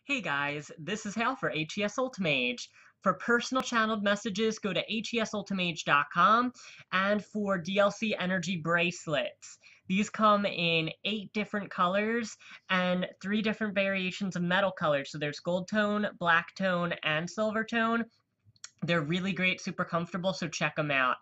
Hey guys, this is Hal for HES Ultimage. For personal channeled messages, go to hesultimage.com, and for DLC energy bracelets. These come in 8 different colors and 3 different variations of metal colors. So there's gold tone, black tone, and silver tone. They're really great, super comfortable, so check them out.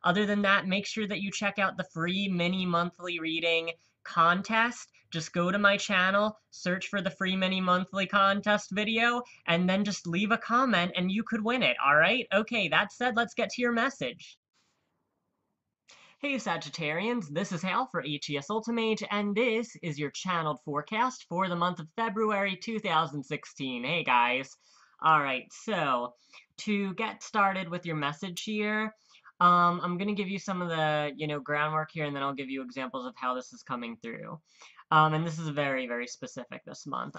Other than that, make sure that you check out the free mini monthly reading contest. Just go to my channel, search for the free mini monthly contest video, and then just leave a comment and you could win it, alright? Okay, that said, let's get to your message. Hey Sagittarians, this is Hal for HES Ultimage, and this is your channeled forecast for the month of February 2016. Hey guys. Alright, so to get started with your message here, I'm going to give you some of the, groundwork here, and then I'll give you examples of how this is coming through. And this is very, very specific this month.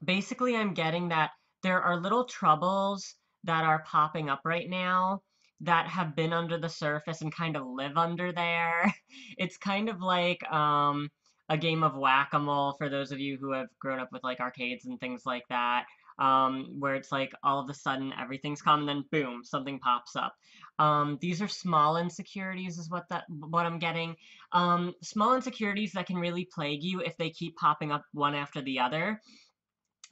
Basically, I'm getting that there are little troubles that are popping up right now that have been under the surface and kind of live under there. It's kind of like a game of whack-a-mole for those of you who have grown up with like arcades and things like that, where it's like all of a sudden everything's calm and then boom, something pops up. These are small insecurities is what I'm getting. Small insecurities that can really plague you if they keep popping up one after the other.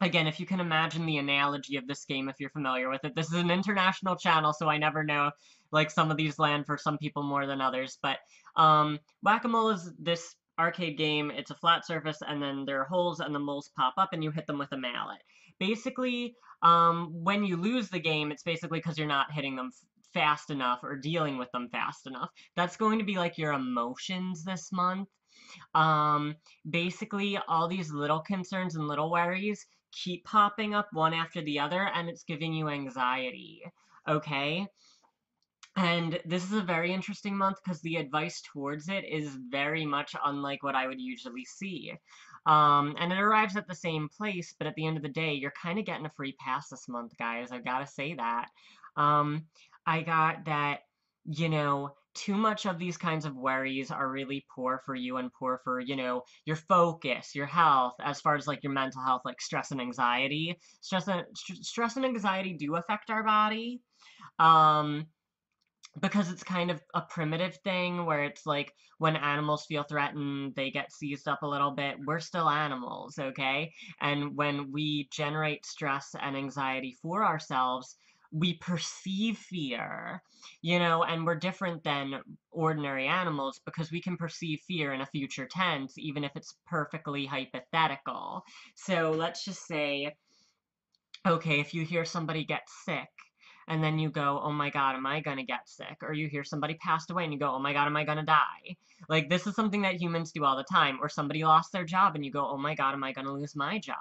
Again, if you can imagine the analogy of this game, if you're familiar with it, this is an international channel, so I never know, like, some of these land for some people more than others, but, Whack-A-Mole is this arcade game. It's a flat surface, and then there are holes, and the moles pop up, and you hit them with a mallet. Basically, when you lose the game, it's basically because you're not hitting them fast enough or dealing with them fast enough. That's going to be, like, your emotions this month. Basically, all these little concerns and little worries keep popping up one after the other, and it's giving you anxiety, okay? And this is a very interesting month because the advice towards it is very much unlike what I would usually see. And it arrives at the same place, but at the end of the day, you're kind of getting a free pass this month, guys. I've got to say that. I got that, too much of these kinds of worries are really poor for you and poor for, your focus, your health, as far as, like, your mental health, like stress and anxiety. Stress and anxiety do affect our body. Um, because it's kind of a primitive thing where it's like when animals feel threatened, they get seized up a little bit. We're still animals, okay? And when we generate stress and anxiety for ourselves, we perceive fear, and we're different than ordinary animals because we can perceive fear in a future tense, even if it's perfectly hypothetical. So let's just say, okay, if you hear somebody get sick, and then you go, oh my god, am I gonna get sick? Or you hear somebody passed away and you go, oh my god, am I gonna die? Like, this is something that humans do all the time. Or somebody lost their job and you go, oh my god, am I gonna lose my job?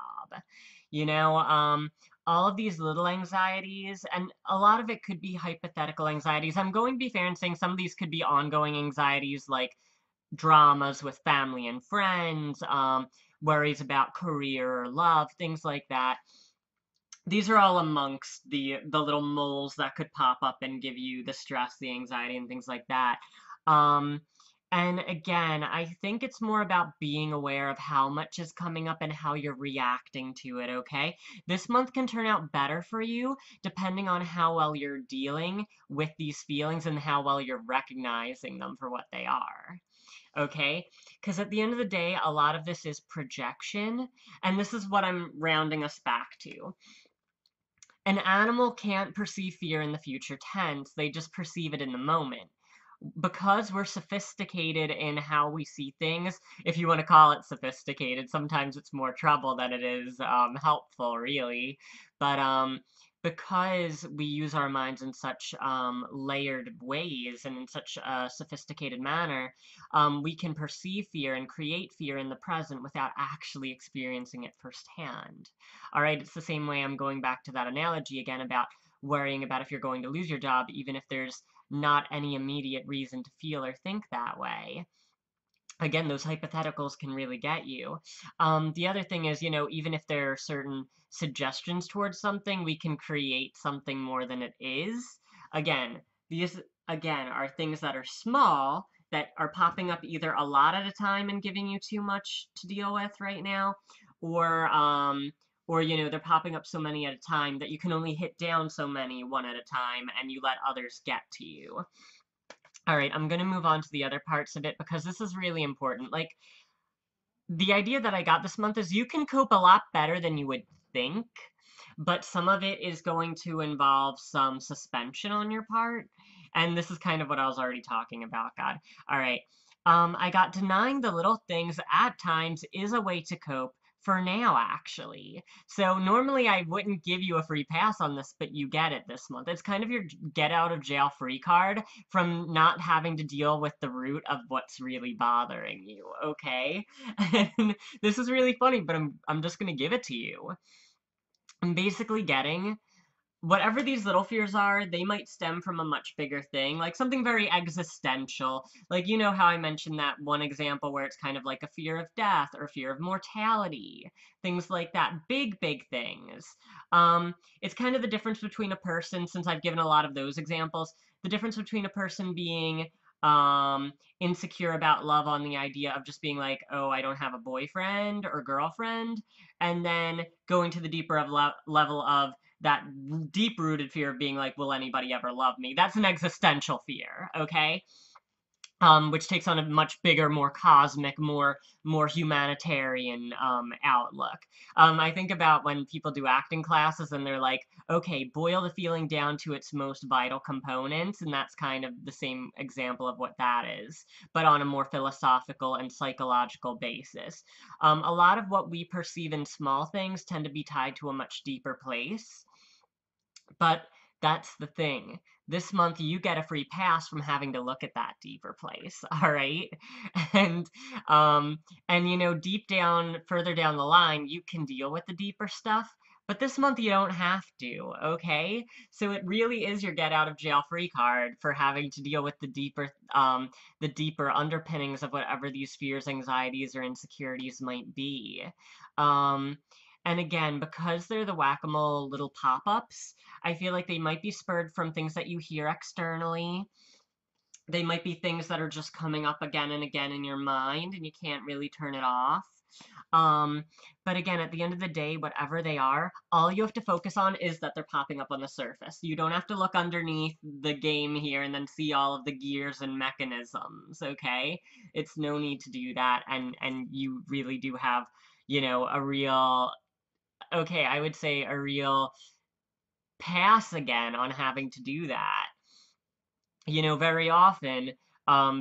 All of these little anxieties, and a lot of it could be hypothetical anxieties. I'm going to be fair in saying some of these could be ongoing anxieties, like dramas with family and friends, worries about career or love, things like that. These are all amongst the little moles that could pop up and give you the stress, the anxiety, and things like that. Um, and again, I think it's more about being aware of how much is coming up and how you're reacting to it, okay? This month can turn out better for you depending on how well you're dealing with these feelings and how well you're recognizing them for what they are. Okay? Because at the end of the day, a lot of this is projection, and this is what I'm rounding us back to. An animal can't perceive fear in the future tense, they just perceive it in the moment. Because we're sophisticated in how we see things, if you want to call it sophisticated, sometimes it's more trouble than it is helpful, really. But because we use our minds in such layered ways and in such a sophisticated manner, we can perceive fear and create fear in the present without actually experiencing it firsthand. All right, it's the same way I'm going back to that analogy again about worrying about if you're going to lose your job, even if there's not any immediate reason to feel or think that way. Again, those hypotheticals can really get you. The other thing is, even if there are certain suggestions towards something, we can create something more than it is. Again, these, are things that are small, that are popping up either a lot at a time and giving you too much to deal with right now, or you know, they're popping up so many at a time that you can only hit down so many one at a time, and you let others get to you. All right, I'm gonna move on to the other parts of it because this is really important. Like, the idea that I got this month is you can cope a lot better than you would think, but some of it is going to involve some suspension on your part. And this is kind of what I was already talking about, God. All right. I got denying the little things at times is a way to cope for now, actually. So normally I wouldn't give you a free pass on this, but you get it this month. It's kind of your get out of jail free card from not having to deal with the root of what's really bothering you, okay? And this is really funny, but I'm just gonna give it to you. I'm basically getting whatever these little fears are, they might stem from a much bigger thing, like something very existential. Like, you know how I mentioned that one example where it's kind of like a fear of death or fear of mortality, things like that. Big, big things. It's kind of the difference between a person, since I've given a lot of those examples, the difference between a person being insecure about love on the idea of just being like, oh, I don't have a boyfriend or girlfriend, and then going to the deeper level of that deep-rooted fear of being like, will anybody ever love me? That's an existential fear, okay? Which takes on a much bigger, more cosmic, more humanitarian outlook. I think about when people do acting classes and they're like, okay, boil the feeling down to its most vital components, and that's kind of the same example of what that is, but on a more philosophical and psychological basis. A lot of what we perceive in small things tend to be tied to a much deeper place. But that's the thing. This month you get a free pass from having to look at that deeper place, all right? And um and you know, deep down, further down the line, you can deal with the deeper stuff, but this month you don't have to, okay? So it really is your get out of jail free card for having to deal with the deeper underpinnings of whatever these fears, anxieties, or insecurities might be. Um and again, because they're the whack-a-mole little pop-ups, I feel like they might be spurred from things that you hear externally. They might be things that are just coming up again and again in your mind, and you can't really turn it off. Um, but again, at the end of the day, whatever they are, all you have to focus on is that they're popping up on the surface. You don't have to look underneath the game here and then see all of the gears and mechanisms, okay? It's no need to do that, and you really do have, you know, a real, okay, I would say a real pass again on having to do that. You know, very often,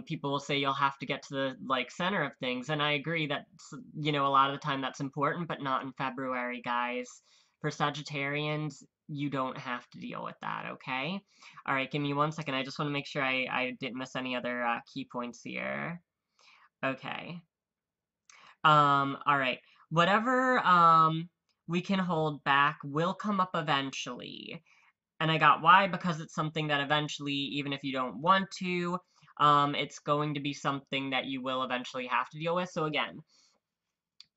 people will say you'll have to get to the, like, center of things, and I agree that, you know, a lot of the time that's important, but not in February, guys. For Sagittarians, you don't have to deal with that, okay? All right, give me 1 second. I just want to make sure I didn't miss any other key points here. Okay. All right. Whatever we can hold back will come up eventually. And I got why, because it's something that eventually, even if you don't want to, it's going to be something that you will eventually have to deal with. So again,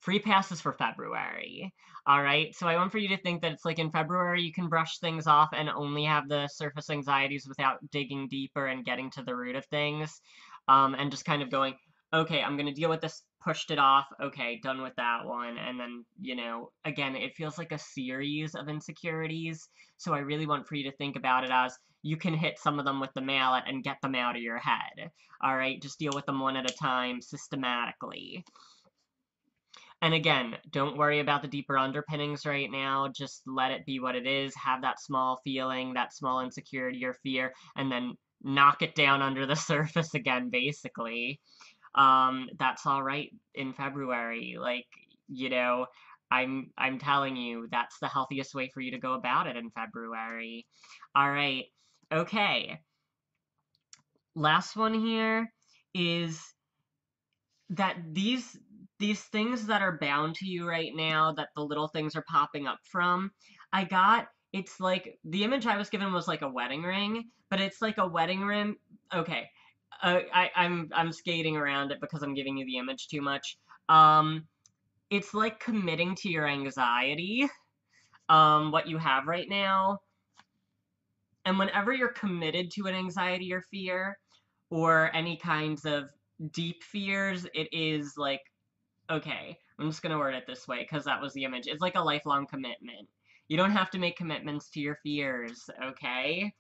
free passes for February. All right. So I want for you to think that it's like in February you can brush things off and only have the surface anxieties without digging deeper and getting to the root of things. And just kind of going, okay, I'm going to deal with this, pushed it off. Okay, done with that one. And then, you know, again, it feels like a series of insecurities. So I really want for you to think about it as you can hit some of them with the mallet and get them out of your head. All right. Just deal with them one at a time systematically. And again, don't worry about the deeper underpinnings right now. Just let it be what it is. Have that small feeling, that small insecurity or fear, and then knock it down under the surface again, basically. That's all right in February. Like, you know, I'm telling you, that's the healthiest way for you to go about it in February. All right. Okay. Last one here is that these things that are bound to you right now, that the little things are popping up from, it's like, the image I was given was like a wedding ring, but it's like a wedding ring. Okay, I'm skating around it because I'm giving you the image too much. It's like committing to your anxiety, what you have right now. And whenever you're committed to an anxiety or fear, or any kinds of deep fears, it is like, okay, I'm just gonna word it this way because that was the image. It's like a lifelong commitment. You don't have to make commitments to your fears, okay?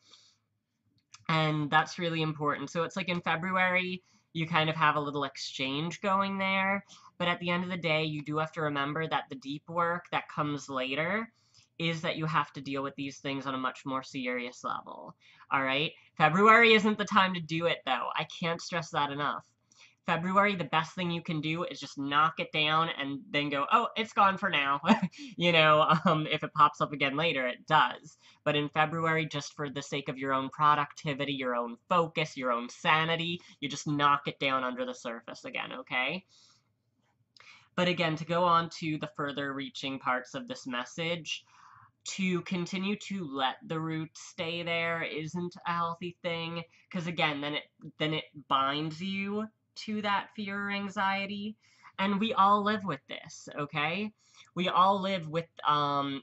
And that's really important. So it's like in February, you kind of have a little exchange going there, but at the end of the day, you do have to remember that the deep work that comes later is that you have to deal with these things on a much more serious level. All right? February isn't the time to do it, though. I can't stress that enough. February, the best thing you can do is just knock it down and then go, oh, it's gone for now. If it pops up again later, it does. But in February, just for the sake of your own productivity, your own focus, your own sanity, you just knock it down under the surface again, okay? But again, to go on to the further reaching parts of this message, to continue to let the roots stay there isn't a healthy thing, because again, then it binds you to that fear or anxiety, and we all live with this, okay? We all live with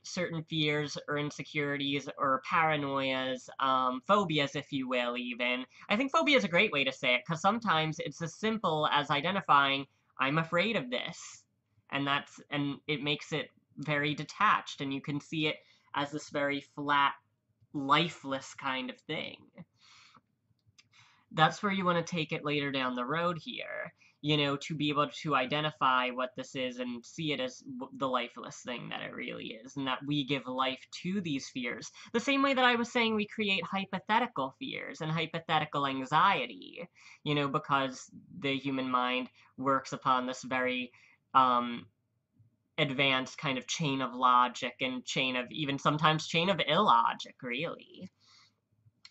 certain fears or insecurities or paranoias, phobias, if you will, even. I think phobia is a great way to say it, because sometimes it's as simple as identifying, I'm afraid of this, and it makes it very detached, and you can see it as this very flat, lifeless kind of thing. That's where you want to take it later down the road here, to be able to identify what this is and see it as the lifeless thing that it really is, and that we give life to these fears. The same way that I was saying we create hypothetical fears and hypothetical anxiety, because the human mind works upon this very advanced kind of chain of logic and even sometimes chain of illogic, really,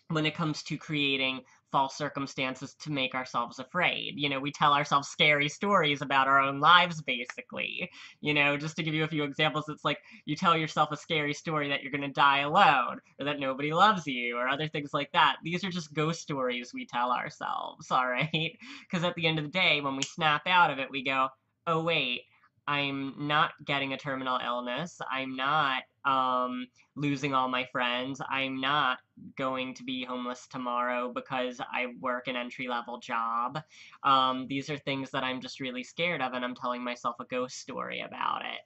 when it comes to creating false circumstances to make ourselves afraid. We tell ourselves scary stories about our own lives, basically. Just to give you a few examples, it's like you tell yourself a scary story that you're going to die alone, or that nobody loves you, or other things like that. These are just ghost stories we tell ourselves, all right? Because at the end of the day, when we snap out of it, we go, oh, wait, I'm not getting a terminal illness. I'm not losing all my friends. I'm not going to be homeless tomorrow because I work an entry-level job. These are things that I'm just really scared of, and I'm telling myself a ghost story about it.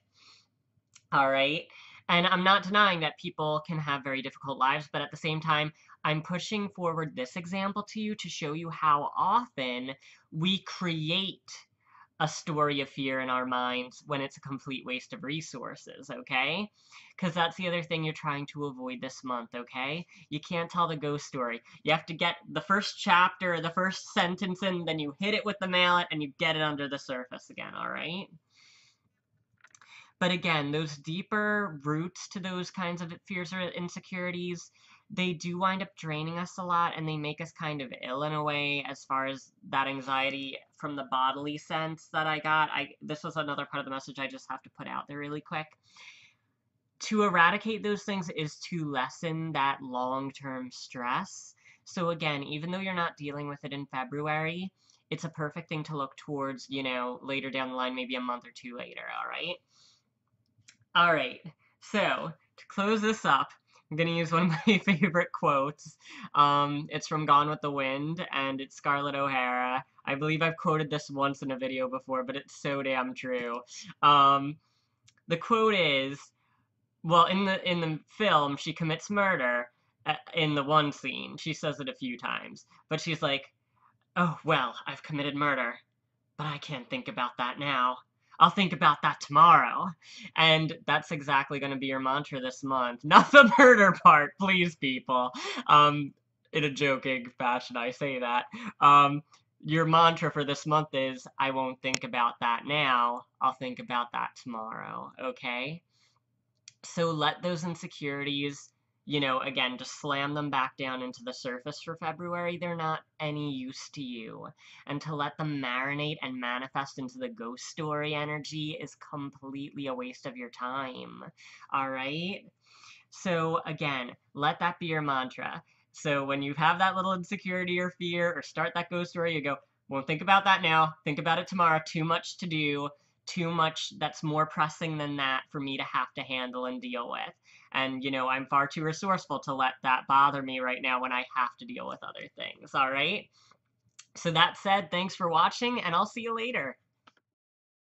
All right? And I'm not denying that people can have very difficult lives, but at the same time, I'm pushing forward this example to you to show you how often we create a story of fear in our minds when it's a complete waste of resources, okay? Because that's the other thing you're trying to avoid this month, okay? You can't tell the ghost story. You have to get the first chapter, the first sentence in, then you hit it with the mallet, and you get it under the surface again, all right? But again, those deeper roots to those kinds of fears or insecurities, they do wind up draining us a lot, and they make us kind of ill in a way as far as that anxiety from the bodily sense that I got. This was another part of the message I just have to put out there really quick. To eradicate those things is to lessen that long-term stress. So again, even though you're not dealing with it in February, it's a perfect thing to look towards, later down the line, maybe a month or two later, all right? All right, so to close this up, I'm going to use one of my favorite quotes. It's from Gone with the Wind, and it's Scarlett O'Hara. I believe I've quoted this once in a video before, but it's so damn true. The quote is, well, in the film, she commits murder in the one scene. She says it a few times, but she's like, oh, well, I've committed murder, but I can't think about that now. I'll think about that tomorrow. And that's exactly going to be your mantra this month. Not the murder part, please, people. In a joking fashion, I say that. Your mantra for this month is, I won't think about that now. I'll think about that tomorrow, okay? So let those insecurities, again, just slam them back down into the surface for February. They're not any use to you. And to let them marinate and manifest into the ghost story energy is completely a waste of your time. All right? So again, let that be your mantra. So when you have that little insecurity or fear or start that ghost story, you go, won't think about that now. Think about it tomorrow. Too much to do. Too much that's more pressing than that for me to have to handle and deal with. And, I'm far too resourceful to let that bother me right now when I have to deal with other things, all right? So that said, thanks for watching, and I'll see you later.